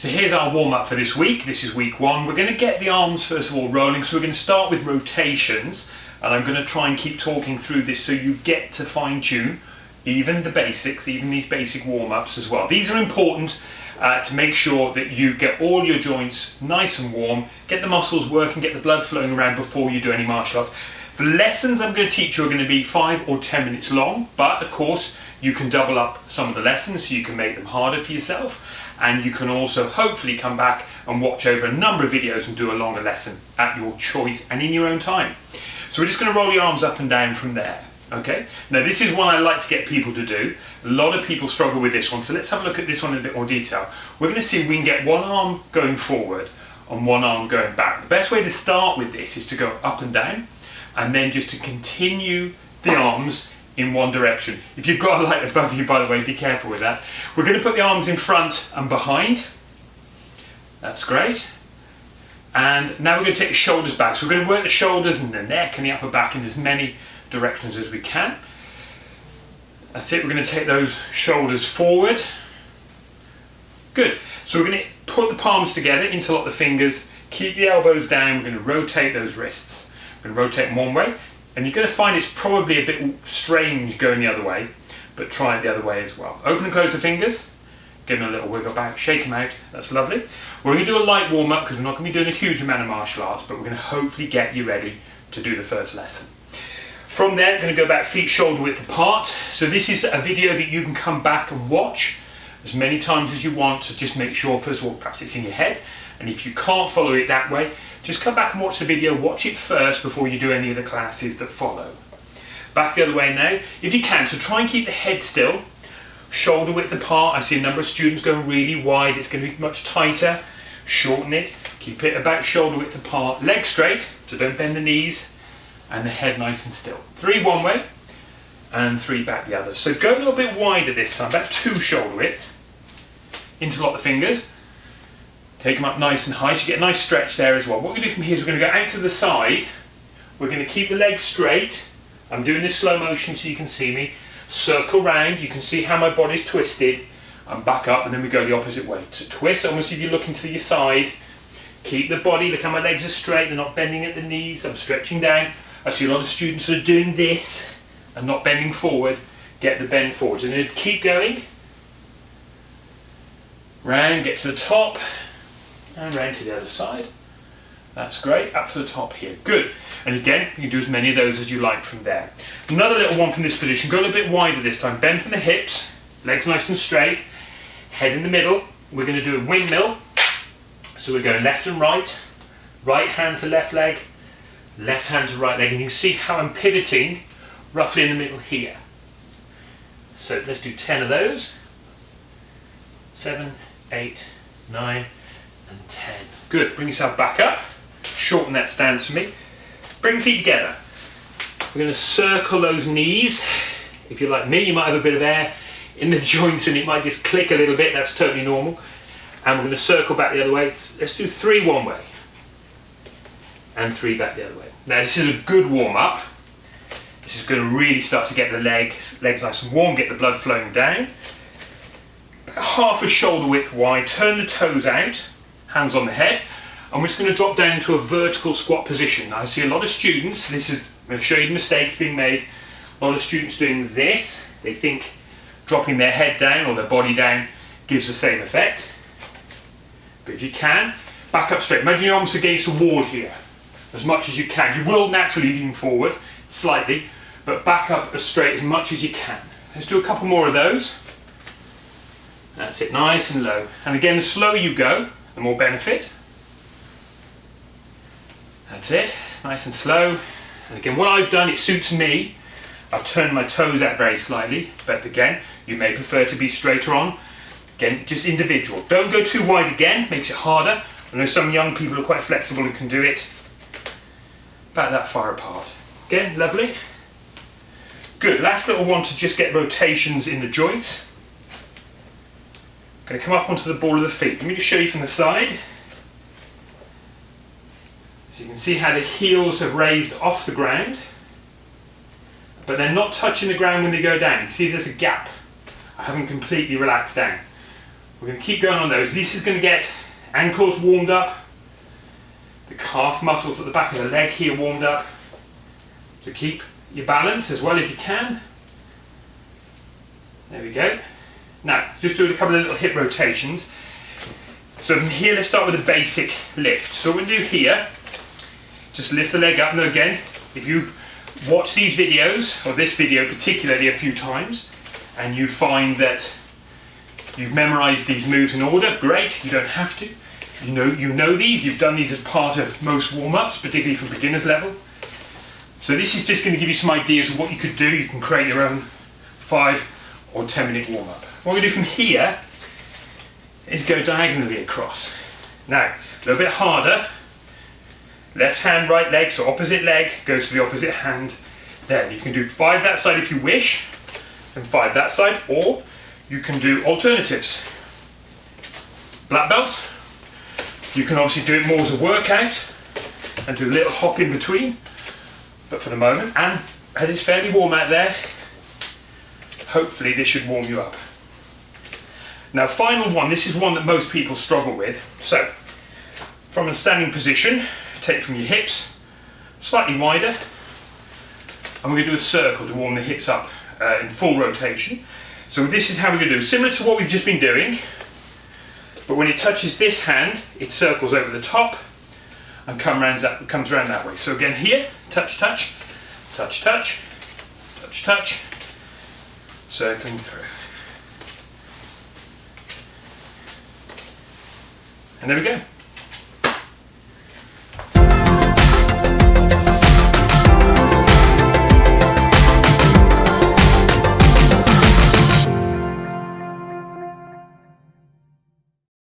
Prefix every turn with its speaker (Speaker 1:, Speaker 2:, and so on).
Speaker 1: So here's our warm-up for this week. This is week 1. We're going to get the arms first of all rolling, so we're going to start with rotations, and I'm going to try and keep talking through this so you get to fine-tune even the basics, even these basic warm-ups as well. These are important to make sure that you get all your joints nice and warm, get the muscles working, get the blood flowing around before you do any martial arts. The lessons I'm going to teach you are going to be 5 or 10 minutes long, but of course you can double up some of the lessons so you can make them harder for yourself, and you can also hopefully come back and watch over a number of videos and do a longer lesson at your choice and in your own time. So we're just going to roll your arms up and down from there. Okay, now this is one I like to get people to do. A lot of people struggle with this one, so let's have a look at this one in a bit more detail. We're going to see if we can get one arm going forward and one arm going back. The best way to start with this is to go up and down, and then just to continue the arms in one direction. If you've got a light above you, by the way, be careful with that. We're going to put the arms in front and behind. That's great. And now we're going to take the shoulders back. So we're going to work the shoulders and the neck and the upper back in as many directions as we can. That's it. We're going to take those shoulders forward. Good. So we're going to put the palms together, interlock the fingers, keep the elbows down. We're going to rotate those wrists. We're going to rotate them one way, and you're going to find it's probably a bit strange going the other way, but try it the other way as well. Open and close the fingers, give them a little wiggle back, shake them out. That's lovely. We're going to do a light warm up because we're not going to be doing a huge amount of martial arts, but we're going to hopefully get you ready to do the first lesson. From there, we're going to go back feet shoulder width apart. So this is a video that you can come back and watch as many times as you want. So just make sure, first of all, perhaps it's in your head. And if you can't follow it that way, just come back and watch the video. Watch it first before you do any of the classes that follow. Back the other way now, if you can. So try and keep the head still, shoulder width apart. I see a number of students going really wide. It's going to be much tighter. Shorten it. Keep it about shoulder width apart. Legs straight, so don't bend the knees. And the head nice and still. 3 one way and 3 back the other. So go a little bit wider this time, about 2 shoulder width. Interlock the fingers. Take them up nice and high, so you get a nice stretch there as well. What we're going to do from here is we're going to go out to the side. We're going to keep the legs straight. I'm doing this slow motion so you can see me. Circle round, you can see how my body's twisted. And back up, and then we go the opposite way. So twist, almost if you're looking to your side. Keep the body, look how my legs are straight, they're not bending at the knees. I'm stretching down. I see a lot of students that are doing this and not bending forward. Get the bend forwards. And then keep going. Round, get to the top. And round to the other side. That's great, up to the top here. Good. And again, you can do as many of those as you like from there. Another little one from this position. Go a little bit wider this time. Bend from the hips, legs nice and straight, head in the middle. We're going to do a windmill. So we're going left and right hand to left leg, left hand to right leg. And you can see how I'm pivoting roughly in the middle here. So let's do 10 of those. 7, 8, 9, and 10. Good. Bring yourself back up. Shorten that stance for me. Bring the feet together. We're going to circle those knees. If you're like me, you might have a bit of air in the joints and it might just click a little bit. That's totally normal. And we're going to circle back the other way. Let's do 3 one way. And 3 back the other way. Now this is a good warm up. This is going to really start to get the legs nice and warm, get the blood flowing down. Half a shoulder width wide. Turn the toes out. Hands on the head, and we're just going to drop down into a vertical squat position. Now I see a lot of students, I'm going to show you the mistakes being made, a lot of students doing this. They think dropping their head down or their body down gives the same effect. But if you can, back up straight. Imagine you're almost against the wall here, as much as you can. You will naturally lean forward, slightly, but back up as straight as much as you can. Let's do a couple more of those. That's it, nice and low. And again, the slower you go, the more benefit. That's it, nice and slow. And again, what I've done, it suits me. I've turned my toes out very slightly, but again, you may prefer to be straighter on. Again, just individual. Don't go too wide again, makes it harder. I know some young people are quite flexible and can do it about that far apart. Again, lovely. Good, last little one to just get rotations in the joints. Going to come up onto the ball of the feet. Let me just show you from the side. So you can see how the heels have raised off the ground, but they're not touching the ground when they go down. You can see there's a gap. I haven't completely relaxed down. We're going to keep going on those. This is going to get ankles warmed up, the calf muscles at the back of the leg here warmed up. So keep your balance as well if you can. There we go. Now, just doing a couple of little hip rotations. So from here, let's start with a basic lift. So what we do here, just lift the leg up. Now again, if you've watched these videos, or this video particularly a few times, and you find that you've memorized these moves in order, great, you don't have to. You know these, you've done these as part of most warm-ups, particularly from beginner's level. So this is just going to give you some ideas of what you could do. You can create your own 5 or 10 minute warm-up. What we do from here is go diagonally across. Now, a little bit harder. Left hand, right leg, so opposite leg goes to the opposite hand. Then you can do 5 that side if you wish, and 5 that side, or you can do alternatives. Black belts, you can obviously do it more as a workout and do a little hop in between, but for the moment, and as it's fairly warm out there, hopefully this should warm you up. Now, final one, this is one that most people struggle with. So, from a standing position, take from your hips, slightly wider, and we're going to do a circle to warm the hips up in full rotation. So this is how we're going to do, similar to what we've just been doing, but when it touches this hand, it circles over the top and comes around that way. So again here, touch, touch, touch, touch, touch, touch, circling through. And there we go.